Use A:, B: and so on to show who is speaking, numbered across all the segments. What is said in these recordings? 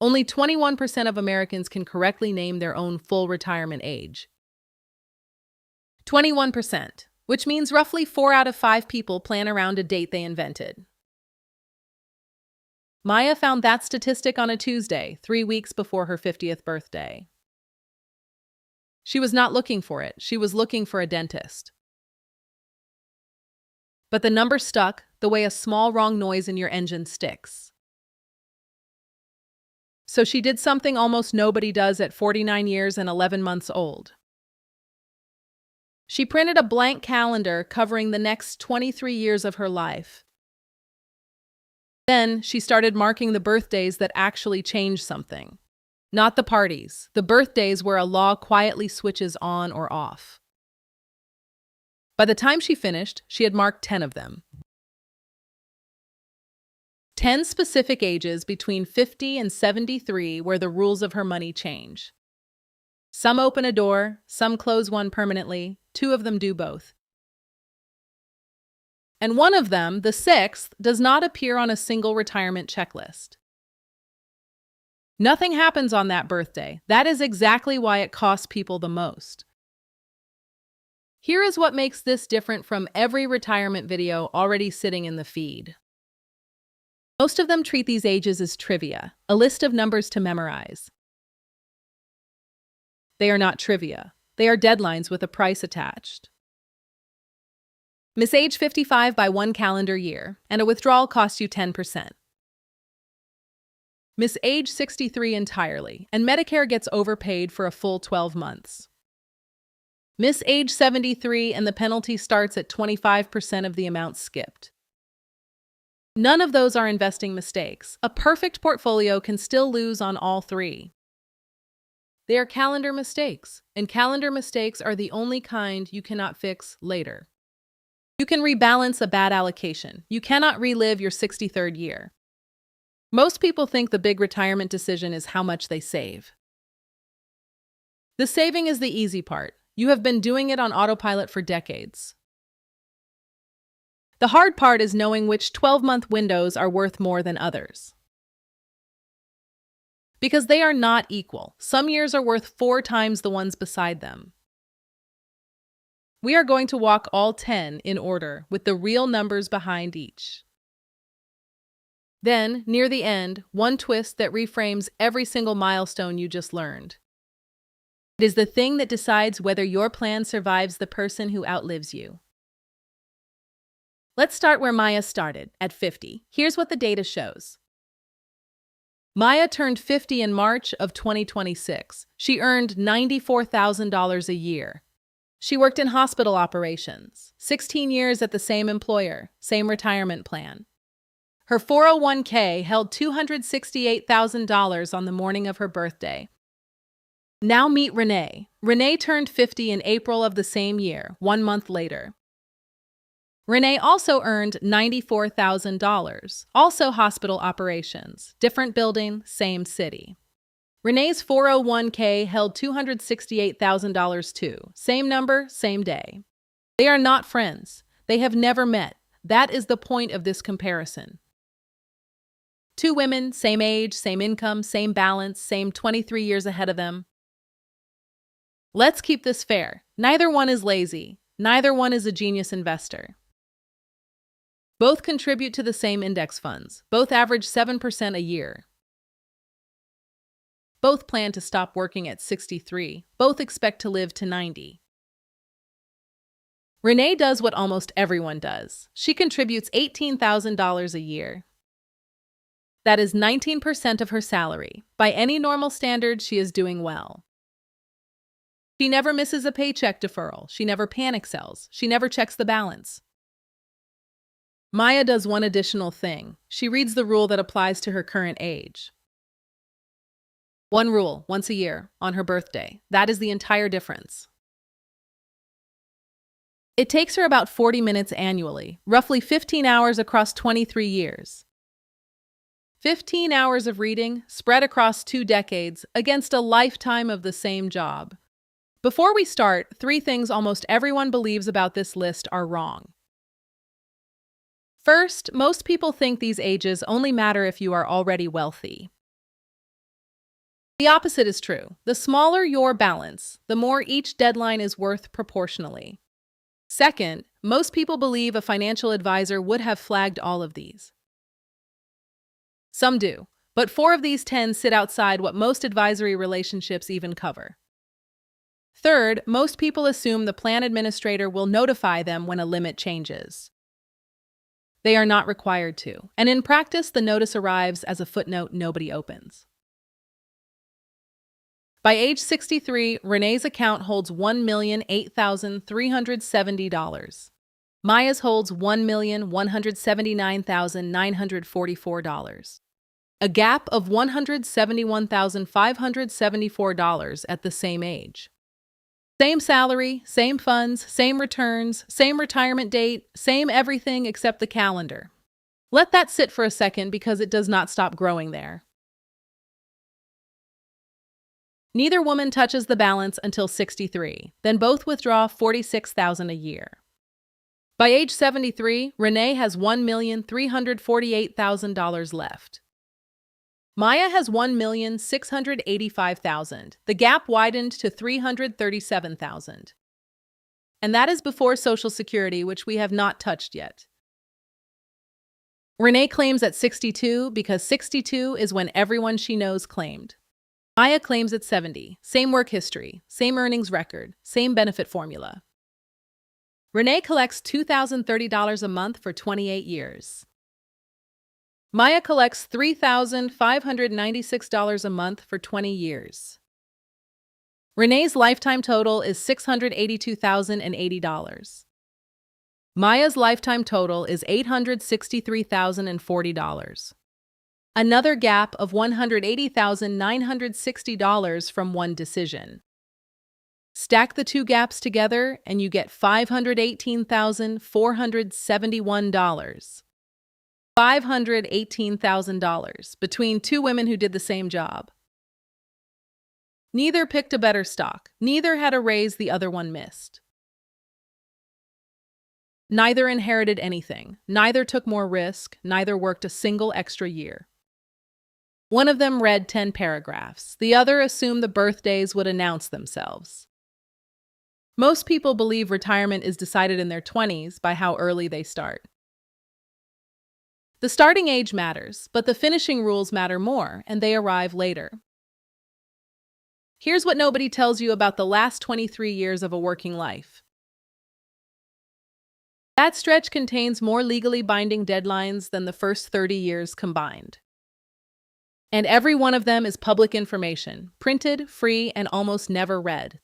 A: Only 21% of Americans can correctly name their own full retirement age. 21%, which means roughly 4 out of 5 people plan around a date they invented. Maya found that statistic on a Tuesday, 3 weeks before her 50th birthday. She was not looking for it, she was looking for a dentist. But the number stuck the way a small wrong noise in your engine sticks. So she did something almost nobody does at 49 years and 11 months old. She printed a blank calendar covering the next 23 years of her life. Then she started marking the birthdays that actually changed something. Not the parties, the birthdays where a law quietly switches on or off. By the time she finished, she had marked 10 of them. 10 specific ages between 50 and 73 where the rules of her money change. Some open a door, some close one permanently, 2 of them do both. And one of them, the 6th, does not appear on a single retirement checklist. Nothing happens on that birthday. That is exactly why it costs people the most. Here is what makes this different from every retirement video already sitting in the feed. Most of them treat these ages as trivia, a list of numbers to memorize. They are not trivia. They are deadlines with a price attached. Miss age 55 by 1 calendar year, and a withdrawal costs you 10%. Miss age 63 entirely, and Medicare gets overpaid for a full 12 months. Miss age 73, and the penalty starts at 25% of the amount skipped. None of those are investing mistakes. A perfect portfolio can still lose on all 3. They are calendar mistakes, and calendar mistakes are the only kind you cannot fix later. You can rebalance a bad allocation. You cannot relive your 63rd year. Most people think the big retirement decision is how much they save. The saving is the easy part. You have been doing it on autopilot for decades. The hard part is knowing which 12-month windows are worth more than others. Because they are not equal. Some years are worth 4 times the ones beside them. We are going to walk all 10 in order with the real numbers behind each. Then, near the end, one twist that reframes every single milestone you just learned. It is the thing that decides whether your plan survives the person who outlives you. Let's start where Maya started, at 50. Here's what the data shows. Maya turned 50 in March of 2026. She earned $94,000 a year. She worked in hospital operations, 16 years at the same employer, same retirement plan. Her 401k held $268,000 on the morning of her birthday. Now meet Renee. Renee turned 50 in April of the same year, 1 month later. Renee also earned $94,000, also hospital operations, different building, same city. Renee's 401k held $268,000 too, same number, same day. They are not friends. They have never met. That is the point of this comparison. 2 women, same age, same income, same balance, same 23 years ahead of them. Let's keep this fair. Neither one is lazy. Neither one is a genius investor. Both contribute to the same index funds. Both average 7% a year. Both plan to stop working at 63. Both expect to live to 90. Renee does what almost everyone does. She contributes $18,000 a year. That is 19% of her salary. By any normal standard, she is doing well. She never misses a paycheck deferral. She never panic sells. She never checks the balance. Maya does one additional thing. She reads the rule that applies to her current age. One rule, once a year, on her birthday. That is the entire difference. It takes her about 40 minutes annually, roughly 15 hours across 23 years. 15 hours of reading, spread across 2 decades, against a lifetime of the same job. Before we start, 3 things almost everyone believes about this list are wrong. First, most people think these ages only matter if you are already wealthy. The opposite is true. The smaller your balance, the more each deadline is worth proportionally. Second, most people believe a financial advisor would have flagged all of these. Some do, but 4 of these 10 sit outside what most advisory relationships even cover. Third, most people assume the plan administrator will notify them when a limit changes. They are not required to, and in practice, the notice arrives as a footnote nobody opens. By age 63, Renee's account holds $1,008,370. Maya's holds $1,179,944. A gap of $171,574 at the same age. Same salary, same funds, same returns, same retirement date, same everything except the calendar. Let that sit for a second because it does not stop growing there. Neither woman touches the balance until 63, then both withdraw $46,000 a year. By age 73, Renee has $1,348,000 left. Maya has $1,685,000. The gap widened to $337,000. And that is before Social Security, which we have not touched yet. Renee claims at 62 because 62 is when everyone she knows claimed. Maya claims at 70. Same work history, same earnings record, same benefit formula. Renee collects $2,030 a month for 28 years. Maya collects $3,596 a month for 20 years. Renee's lifetime total is $682,080. Maya's lifetime total is $863,040. Another gap of $180,960 from one decision. Stack the two gaps together and you get $518,471. $518,000 between two women who did the same job. Neither picked a better stock. Neither had a raise the other one missed. Neither inherited anything. Neither took more risk. Neither worked a single extra year. One of them read 10 paragraphs. The other assumed the birthdays would announce themselves. Most people believe retirement is decided in their 20s by how early they start. The starting age matters, but the finishing rules matter more, and they arrive later. Here's what nobody tells you about the last 23 years of a working life. That stretch contains more legally binding deadlines than the first 30 years combined. And every one of them is public information, printed, free, and almost never read.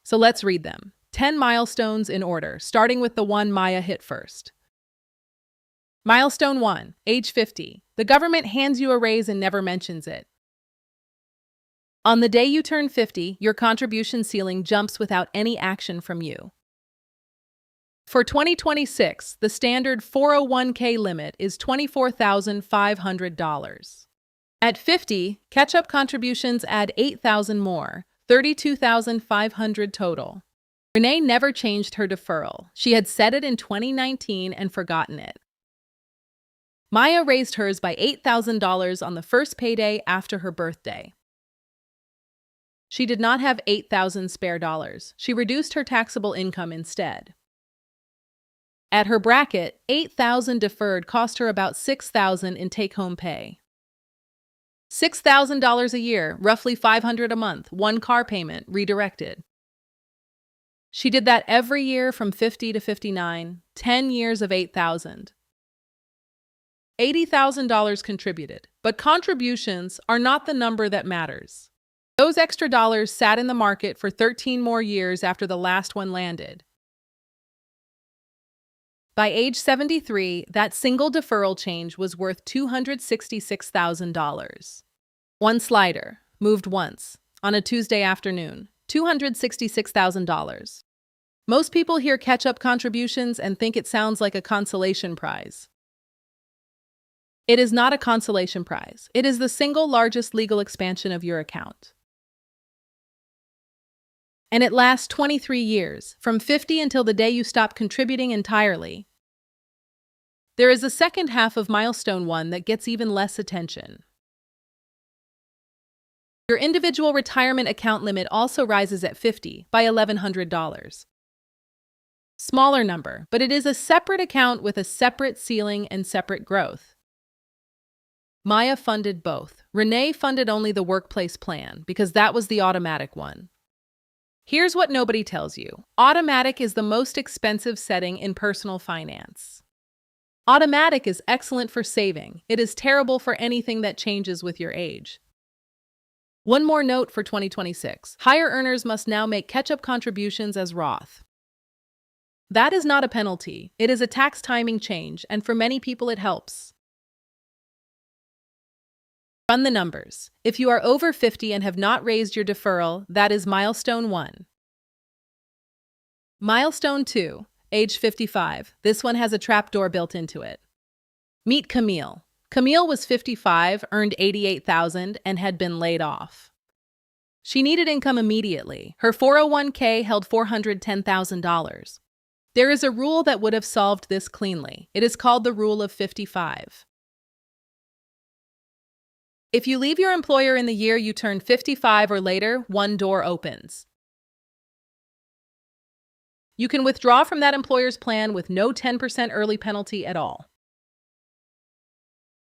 A: So let's read them. 10 milestones in order, starting with the one Maya hit first. Milestone 1, age 50. The government hands you a raise and never mentions it. On the day you turn 50, your contribution ceiling jumps without any action from you. For 2026, the standard 401k limit is $24,500. At 50, catch-up contributions add $8,000 more, $32,500 total. Renee never changed her deferral. She had set it in 2019 and forgotten it. Maya raised hers by $8,000 on the first payday after her birthday. She did not have $8,000 spare dollars. She reduced her taxable income instead. At her bracket, $8,000 deferred cost her about $6,000 in take-home pay. $6,000 a year, roughly $500 a month, one car payment, redirected. She did that every year from 50 to 59, 10 years of $8,000. $80,000 contributed, but contributions are not the number that matters. Those extra dollars sat in the market for 13 more years after the last one landed. By age 73, that single deferral change was worth $266,000. One slider, moved once, on a Tuesday afternoon, $266,000. Most people hear catch-up contributions and think it sounds like a consolation prize. It is not a consolation prize. It is the single largest legal expansion of your account. And it lasts 23 years, from 50 until the day you stop contributing entirely. There is a second half of Milestone 1 that gets even less attention. Your individual retirement account limit also rises at 50 by $1,100. Smaller number, but it is a separate account with a separate ceiling and separate growth. Maya funded both. Renee funded only the workplace plan because that was the automatic one. Here's what nobody tells you. Automatic is the most expensive setting in personal finance. Automatic is excellent for saving. It is terrible for anything that changes with your age. One more note for 2026. Higher earners must now make catch-up contributions as Roth. That is not a penalty. It is a tax timing change, and for many people it helps. Run the numbers. If you are over 50 and have not raised your deferral, that is Milestone 1. Milestone 2, age 55. This one has a trapdoor built into it. Meet Camille. Camille was 55, earned $88,000, and had been laid off. She needed income immediately. Her 401k held $410,000. There is a rule that would have solved this cleanly. It is called the Rule of 55. If you leave your employer in the year you turn 55 or later, one door opens. You can withdraw from that employer's plan with no 10% early penalty at all.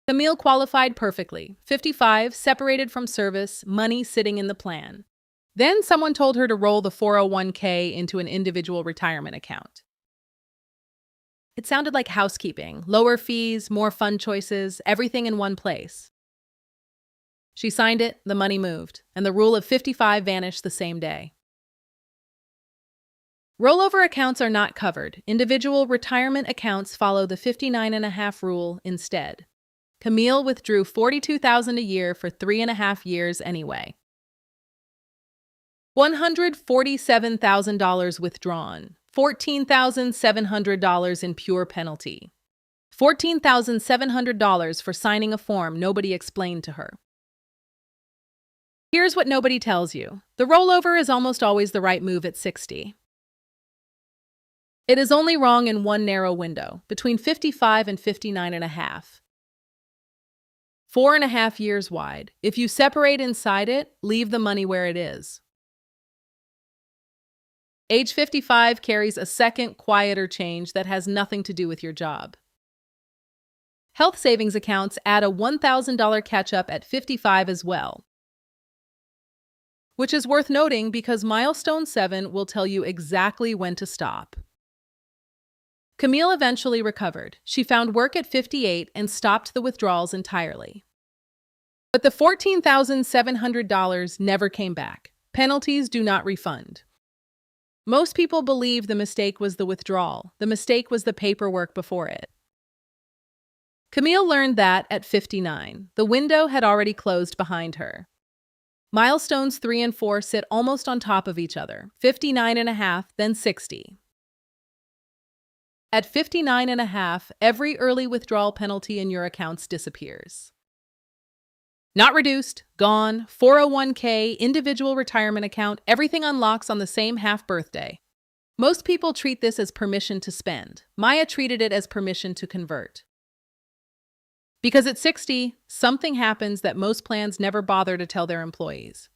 A: Camille qualified perfectly. 55, separated from service, money sitting in the plan. Then someone told her to roll the 401k into an individual retirement account. It sounded like housekeeping, lower fees, more fun choices, everything in one place. She signed it, the money moved, and the rule of 55 vanished the same day. Rollover accounts are not covered. Individual retirement accounts follow the 59.5 rule instead. Camille withdrew $42,000 a year for 3.5 years anyway. $147,000 withdrawn. $14,700 in pure penalty. $14,700 for signing a form nobody explained to her. Here's what nobody tells you. The rollover is almost always the right move at 60. It is only wrong in one narrow window, between 55 and 59.5. 4.5 years wide. If you separate inside it, leave the money where it is. Age 55 carries a second, quieter change that has nothing to do with your job. Health savings accounts add a $1,000 catch-up at 55 as well, which is worth noting because Milestone 7 will tell you exactly when to stop. Camille eventually recovered. She found work at 58 and stopped the withdrawals entirely. But the $14,700 never came back. Penalties do not refund. Most people believe the mistake was the withdrawal. The mistake was the paperwork before it. Camille learned that at 59. The window had already closed behind her. Milestones 3 and 4 sit almost on top of each other, 59.5, then 60. At 59.5, every early withdrawal penalty in your accounts disappears. Not reduced, gone, 401k, individual retirement account, everything unlocks on the same half birthday. Most people treat this as permission to spend. Maya treated it as permission to convert. Because at 60, something happens that most plans never bother to tell their employees.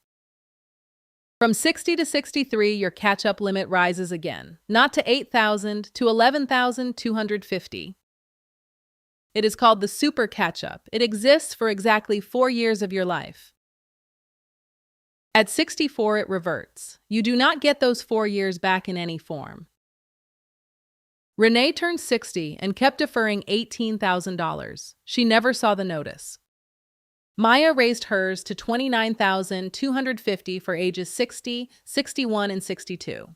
A: From 60 to 63, your catch-up limit rises again, not to $8,000, to $11,250. It is called the super catch-up. It exists for exactly 4 years of your life. At 64, it reverts. You do not get those 4 years back in any form. Renee turned 60 and kept deferring $18,000. She never saw the notice. Maya raised hers to $29,250 for ages 60, 61, and 62.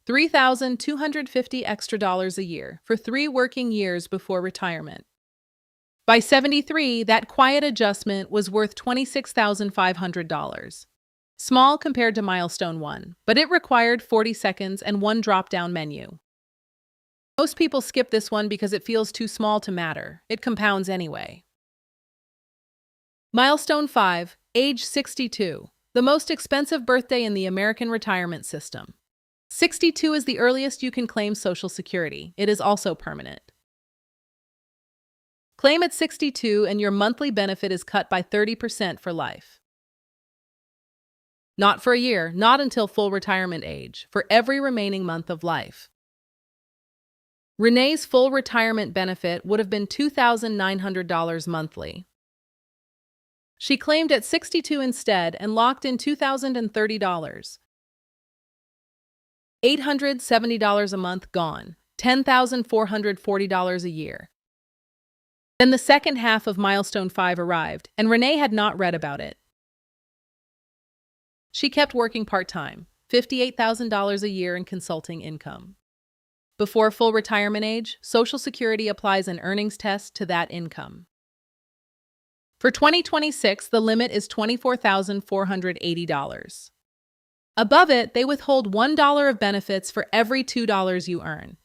A: $3,250 extra dollars a year for 3 working years before retirement. By 73, that quiet adjustment was worth $26,500. Small compared to Milestone 1, but it required 40 seconds and one drop-down menu. Most people skip this one because it feels too small to matter. It compounds anyway. Milestone 5, age 62, the most expensive birthday in the American retirement system. 62 is the earliest you can claim Social Security. It is also permanent. Claim at 62 and your monthly benefit is cut by 30% for life. Not for a year, not until full retirement age, for every remaining month of life. Renee's full retirement benefit would have been $2,900 monthly. She claimed at 62 instead and locked in $2,030. $870 a month gone, $10,440 a year. Then the second half of Milestone 5 arrived, and Renee had not read about it. She kept working part-time, $58,000 a year in consulting income. Before full retirement age, Social Security applies an earnings test to that income. For 2026, the limit is $24,480. Above it, they withhold $1 of benefits for every $2 you earn.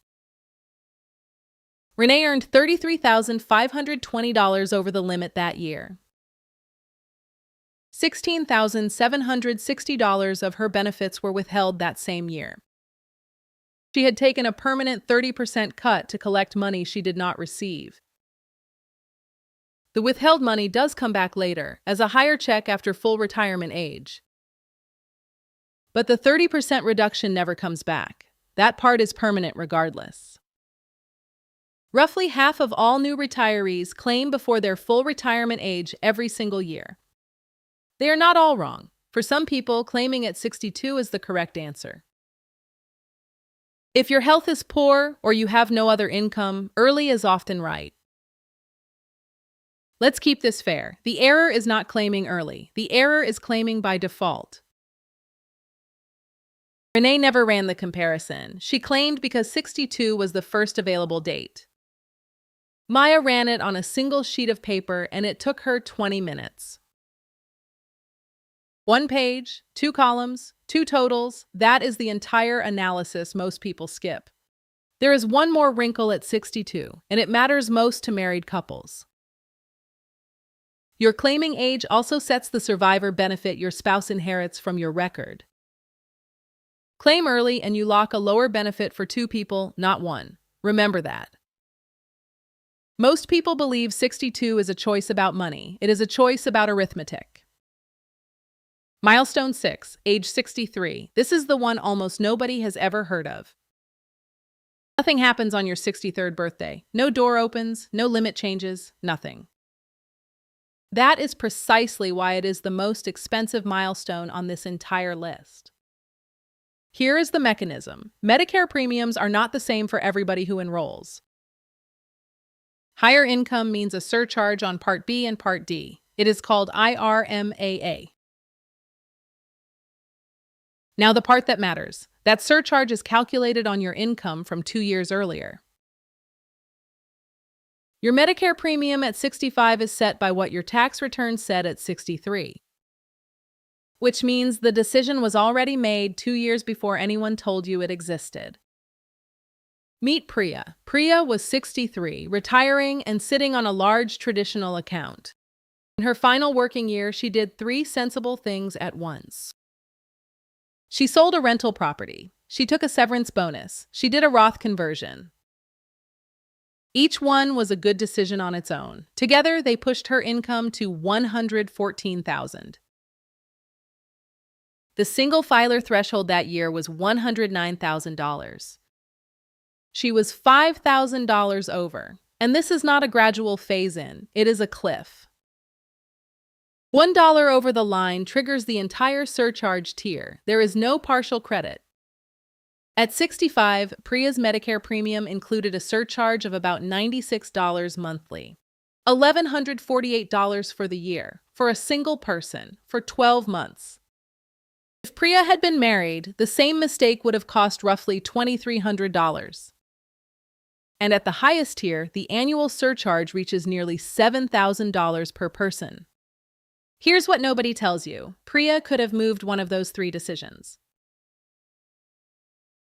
A: Renee earned $33,520 over the limit that year. $16,760 of her benefits were withheld that same year. She had taken a permanent 30% cut to collect money she did not receive. The withheld money does come back later, as a higher check after full retirement age. But the 30% reduction never comes back. That part is permanent regardless. Roughly half of all new retirees claim before their full retirement age every single year. They are not all wrong. For some people, claiming at 62 is the correct answer. If your health is poor or you have no other income, early is often right. Let's keep this fair. The error is not claiming early. The error is claiming by default. Renee never ran the comparison. She claimed because 62 was the first available date. Maya ran it on a single sheet of paper, and it took her 20 minutes. 1 page, 2 columns, 2 totals, that is the entire analysis most people skip. There is one more wrinkle at 62, and it matters most to married couples. Your claiming age also sets the survivor benefit your spouse inherits from your record. Claim early and you lock a lower benefit for 2 people, not 1. Remember that. Most people believe 62 is a choice about money. It is a choice about arithmetic. Milestone 6, age 63. This is the one almost nobody has ever heard of. Nothing happens on your 63rd birthday. No door opens, no limit changes, nothing. That is precisely why it is the most expensive milestone on this entire list. Here is the mechanism. Medicare premiums are not the same for everybody who enrolls. Higher income means a surcharge on Part B and Part D. It is called IRMAA. Now the part that matters. That surcharge is calculated on your income from 2 years earlier. Your Medicare premium at 65 is set by what your tax return said at 63. Which means the decision was already made 2 years before anyone told you it existed. Meet Priya. Priya was 63, retiring and sitting on a large traditional account. In her final working year, she did 3 sensible things at once. She sold a rental property. She took a severance bonus. She did a Roth conversion. Each one was a good decision on its own. Together, they pushed her income to $114,000. The single filer threshold that year was $109,000. She was $5,000 over. And this is not a gradual phase-in. It is a cliff. $1 over the line triggers the entire surcharge tier. There is no partial credit. At 65, Priya's Medicare premium included a surcharge of about $96 monthly. $1,148 for the year, for a single person, for 12 months. If Priya had been married, the same mistake would have cost roughly $2,300. And at the highest tier, the annual surcharge reaches nearly $7,000 per person. Here's what nobody tells you. Priya could have moved one of those 3 decisions.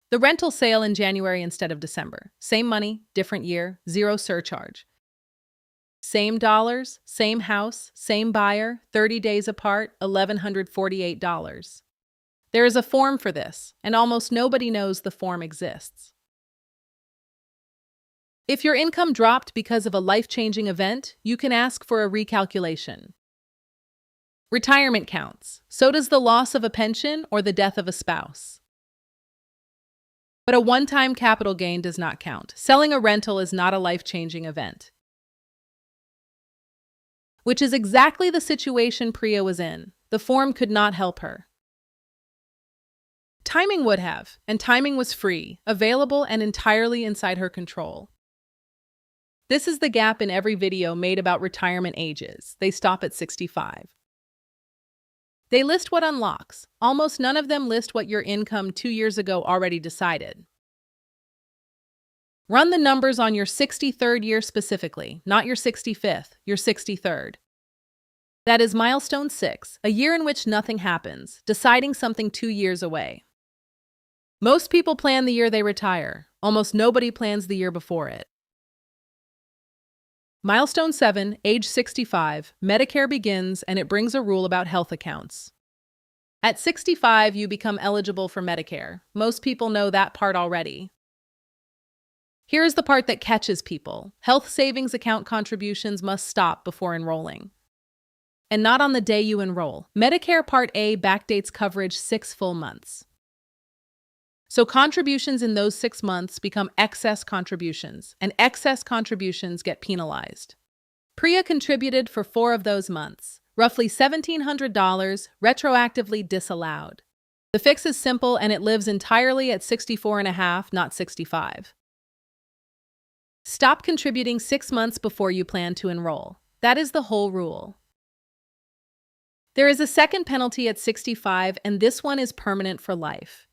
A: The rental sale in January instead of December. Same money, different year, 0 surcharge. Same dollars, same house, same buyer, 30 days apart, $1,148. There is a form for this, and almost nobody knows the form exists. If your income dropped because of a life-changing event, you can ask for a recalculation. Retirement counts. So does the loss of a pension or the death of a spouse. But a one-time capital gain does not count. Selling a rental is not a life-changing event. Which is exactly the situation Priya was in. The form could not help her. Timing would have, and timing was free, available, and entirely inside her control. This is the gap in every video made about retirement ages. They stop at 65. They list what unlocks. Almost none of them list what your income 2 years ago already decided. Run the numbers on your 63rd year specifically, not your 65th, your 63rd. That is milestone 6, a year in which nothing happens, deciding something 2 years away. Most people plan the year they retire. Almost nobody plans the year before it. Milestone 7, age 65, Medicare begins and it brings a rule about health accounts. At 65, you become eligible for Medicare. Most people know that part already. Here is the part that catches people. Health savings account contributions must stop before enrolling. And not on the day you enroll. Medicare Part A backdates coverage 6 full months. So contributions in those 6 months become excess contributions, and excess contributions get penalized. Priya contributed for 4 of those months, roughly $1,700, retroactively disallowed. The fix is simple and it lives entirely at 64.5, not 65. Stop contributing 6 months before you plan to enroll. That is the whole rule. There is a second penalty at 65, and this one is permanent for life.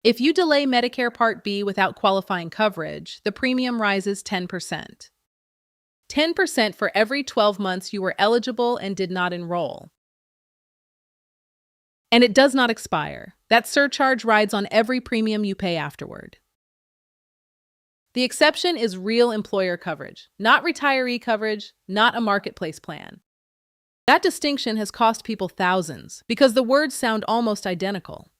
A: If you delay Medicare Part B without qualifying coverage, the premium rises 10%. 10% for every 12 months you were eligible and did not enroll. And it does not expire. That surcharge rides on every premium you pay afterward. The exception is real employer coverage, not retiree coverage, not a marketplace plan. That distinction has cost people thousands because the words sound almost identical.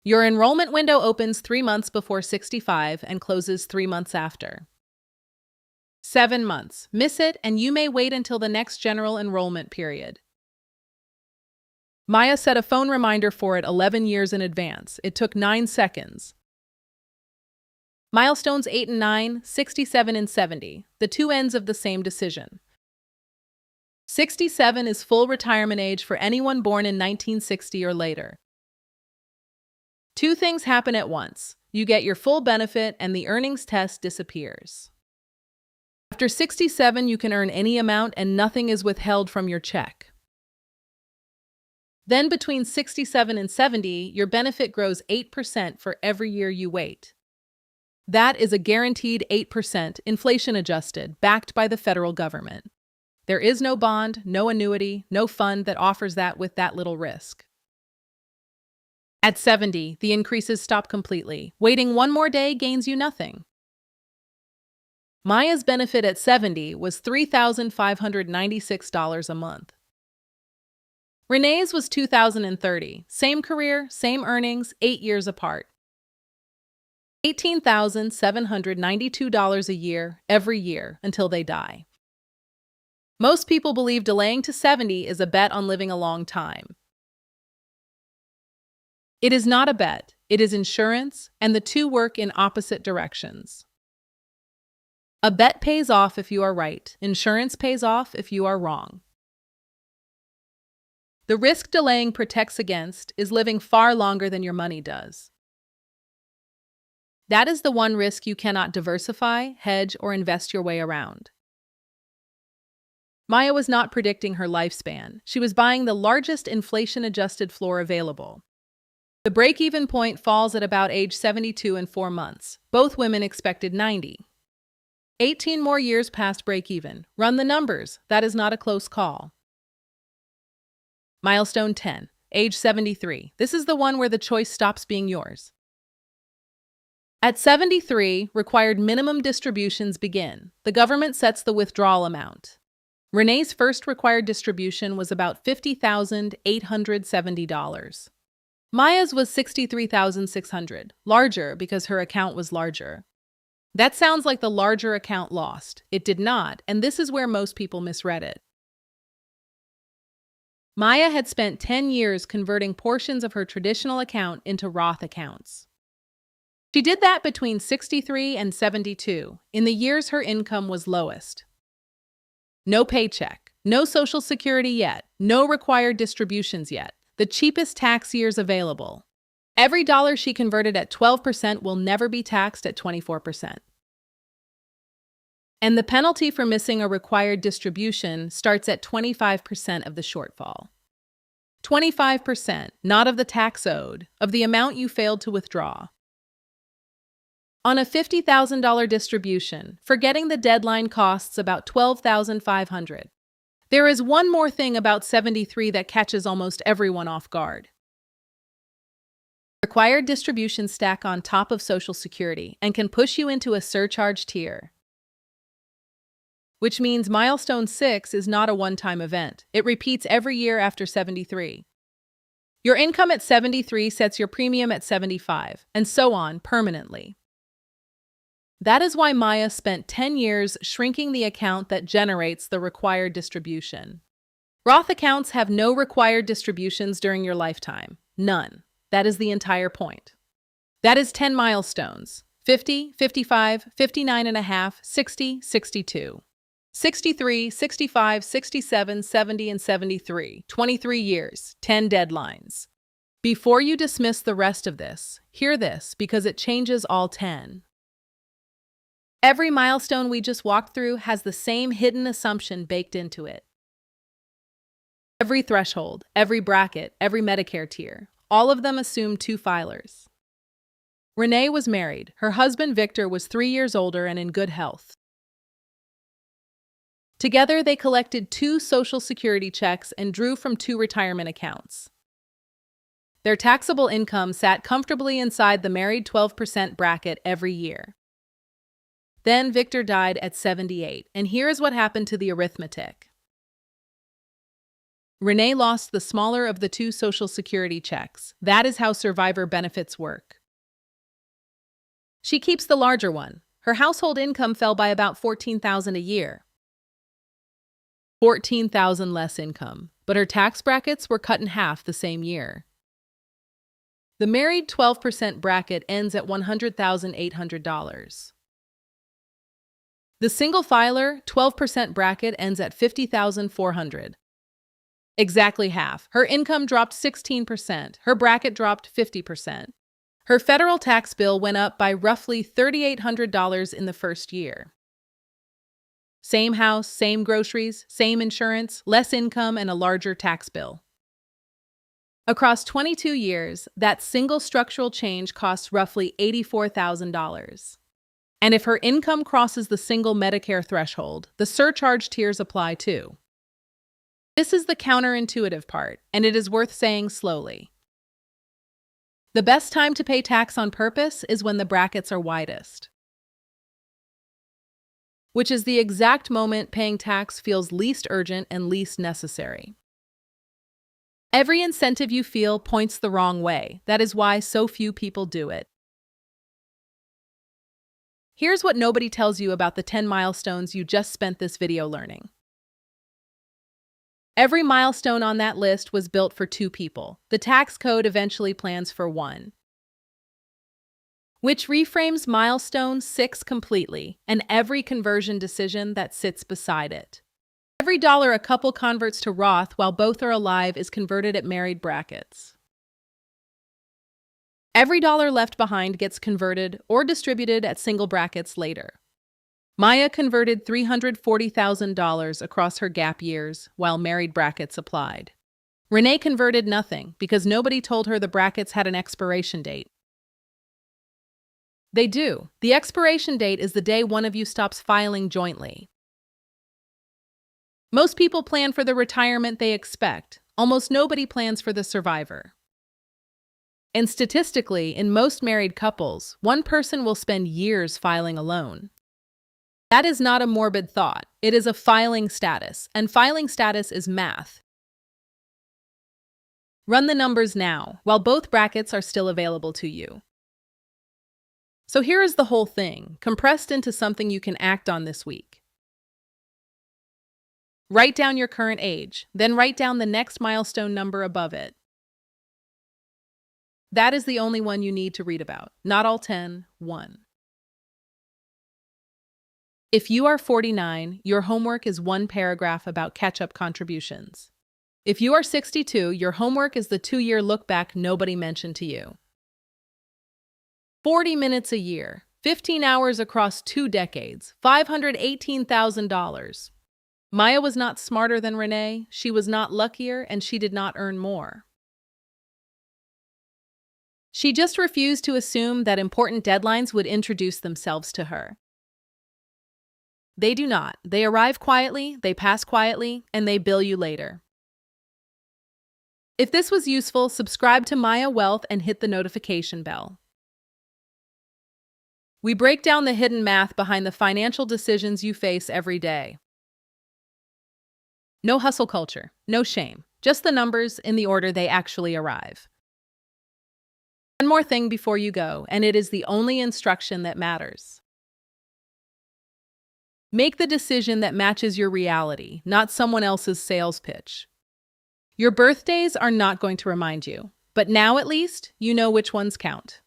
A: Your enrollment window opens 3 months before 65 and closes 3 months after. 7 months. Miss it, and you may wait until the next general enrollment period. Maya set a phone reminder for it 11 years in advance. It took 9 seconds. Milestones 8 and 9, 67 and 70, the two ends of the same decision. 67 is full retirement age for anyone born in 1960 or later. 2 things happen at once. You get your full benefit and the earnings test disappears. After 67, you can earn any amount and nothing is withheld from your check. Then between 67 and 70, your benefit grows 8% for every year you wait. That is a guaranteed 8%, inflation adjusted, backed by the federal government. There is no bond, no annuity, no fund that offers that with that little risk. At 70, the increases stop completely. Waiting 1 more day gains you nothing. Maya's benefit at 70 was $3,596 a month. Renee's was $2,030. Same career, same earnings, 8 years apart. $18,792 a year, every year, until they die. Most people believe delaying to 70 is a bet on living a long time. It is not a bet, it is insurance, and the two work in opposite directions. A bet pays off if you are right, insurance pays off if you are wrong. The risk delaying protects against is living far longer than your money does. That is the one risk you cannot diversify, hedge, or invest your way around. Maya was not predicting her lifespan. She was buying the largest inflation-adjusted floor available. The break-even point falls at about age 72 and 4 months. Both women expected 90. 18 more years past break-even. Run the numbers. That is not a close call. Milestone 10, age 73. This is the one where the choice stops being yours. At 73, required minimum distributions begin. The government sets the withdrawal amount. Renee's first required distribution was about $50,870. Maya's was $63,600, larger because her account was larger. That sounds like the larger account lost. It did not, and this is where most people misread it. Maya had spent 10 years converting portions of her traditional account into Roth accounts. She did that between 63 and 72, in the years her income was lowest. No paycheck, no Social Security yet, no required distributions yet, the cheapest tax years available. Every dollar she converted at 12% will never be taxed at 24%. And the penalty for missing a required distribution starts at 25% of the shortfall. 25%, not of the tax owed, of the amount you failed to withdraw. On a $50,000 distribution, forgetting the deadline costs about $12,500. There is one more thing about 73 that catches almost everyone off guard. Required distributions stack on top of Social Security and can push you into a surcharge tier. Which means Milestone 6 is not a one-time event. It repeats every year after 73. Your income at 73 sets your premium at 75, and so on, permanently. That is why Maya spent 10 years shrinking the account that generates the required distribution. Roth accounts have no required distributions during your lifetime. None. That is the entire point. That is 10 milestones. 50, 55, 59.5, 60, 62. 63, 65, 67, 70, and 73. 23 years, 10 deadlines. Before you dismiss the rest of this, hear this because it changes all 10. Every milestone we just walked through has the same hidden assumption baked into it. Every threshold, every bracket, every Medicare tier, all of them assume two filers. Renee was married. Her husband Victor was 3 years older and in good health. Together, they collected 2 Social Security checks and drew from 2 retirement accounts. Their taxable income sat comfortably inside the married 12% bracket every year. Then Victor died at 78, and here is what happened to the arithmetic. Renee lost the smaller of the 2 Social Security checks. That is how survivor benefits work. She keeps the larger one. Her household income fell by about $14,000 a year. $14,000 less income, but her tax brackets were cut in half the same year. The married 12% bracket ends at $100,800. The single filer 12% bracket ends at $50,400. Exactly half. Her income dropped 16%. Her bracket dropped 50%. Her federal tax bill went up by roughly $3,800 in the first year. Same house, same groceries, same insurance, less income, and a larger tax bill. Across 22 years, that single structural change costs roughly $84,000. And if her income crosses the single Medicare threshold, the surcharge tiers apply too. This is the counterintuitive part, and it is worth saying slowly. The best time to pay tax on purpose is when the brackets are widest, which is the exact moment paying tax feels least urgent and least necessary. Every incentive you feel points the wrong way. That is why so few people do it. Here's what nobody tells you about the 10 milestones you just spent this video learning. Every milestone on that list was built for 2 people. The tax code eventually plans for 1. Which reframes Milestone 6 completely, and every conversion decision that sits beside it. Every dollar a couple converts to Roth while both are alive is converted at married brackets. Every dollar left behind gets converted or distributed at single brackets later. Maya converted $340,000 across her gap years while married brackets applied. Renee converted nothing because nobody told her the brackets had an expiration date. They do. The expiration date is the day one of you stops filing jointly. Most people plan for the retirement they expect. Almost nobody plans for the survivor. And statistically, in most married couples, one person will spend years filing alone. That is not a morbid thought. It is a filing status, and filing status is math. Run the numbers now, while both brackets are still available to you. So here is the whole thing, compressed into something you can act on this week. Write down your current age, then write down the next milestone number above it. That is the only one you need to read about, not all 10, one. If you are 49, your homework is one paragraph about catch-up contributions. If you are 62, your homework is the 2-year look back nobody mentioned to you. 40 minutes a year, 15 hours across 2 decades, $518,000. Maya was not smarter than Renee, she was not luckier, and she did not earn more. She just refused to assume that important deadlines would introduce themselves to her. They do not. They arrive quietly, they pass quietly, and they bill you later. If this was useful, subscribe to Maya Wealth and hit the notification bell. We break down the hidden math behind the financial decisions you face every day. No hustle culture, no shame, just the numbers in the order they actually arrive. One more thing before you go, and it is the only instruction that matters. Make the decision that matches your reality, not someone else's sales pitch. Your birthdays are not going to remind you, but now at least you know which ones count.